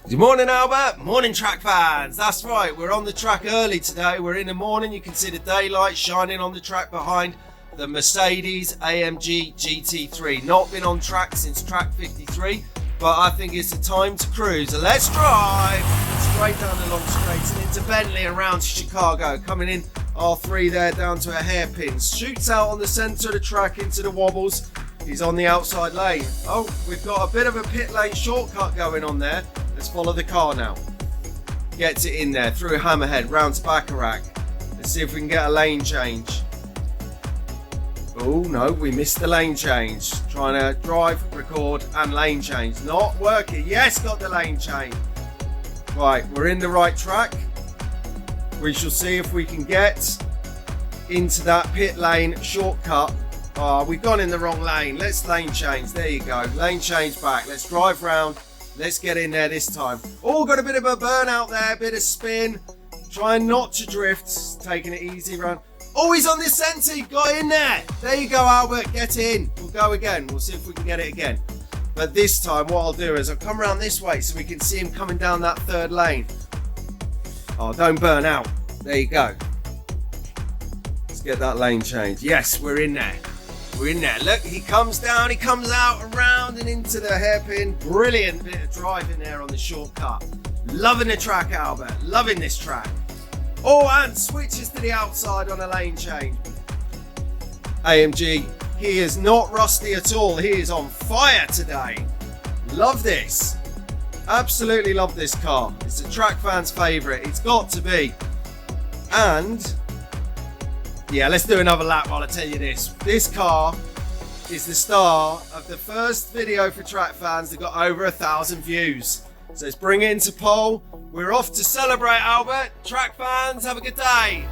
Good morning, Albert. Morning, track fans. That's right, we're on the track early today. We're in the morning. You can see the daylight shining on the track behind the Mercedes AMG GT3. Not been on track since track 53, but I think it's a time to cruise. So let's drive straight down the long straights and into Pendle and round to Chicago. Coming in R3 there down to a hairpin. Shoots out on the centre of the track into the wobbles. He's on the outside lane. Oh, we've got a bit of a pit lane shortcut going on there. Let's follow the car now. Gets it in there through Hammerhead, round to Bacharach. Let's see if we can get a lane change. Oh no, we missed the lane change. Trying to drive, record and lane change. Not working. Yes, got the lane change. Right, we're in the right track. We shall see if we can get into that pit lane shortcut. Oh, we've gone in the wrong lane. Let's lane change. There you go. Lane change back. Let's drive round. Let's get in there this time. Oh, got a bit of a burnout there, bit of spin. Trying not to drift, taking it easy round. Oh, he's on the centre, he got in there. There you go, Albert, get in. We'll go again, we'll see if we can get it again. But this time, what I'll do is I'll come around this way so we can see him coming down that third lane. Oh, don't burn out. There you go. Let's get that lane change. Yes, we're in there. We're in there. Look, he comes down, he comes out, around and into the hairpin. Brilliant bit of driving there on the shortcut. Loving the track, Albert. Loving this track. Oh, and switches to the outside on a lane change. AMG, he is not rusty at all. He is on fire today. Love this. Absolutely love this car. It's a track fan's favourite. It's got to be. And yeah, let's do another lap while I tell you this. This car is the star of the first video for track fans that got over 1,000 views. So let's bring it into pole. We're off to celebrate, Albert. Track fans, have a good day.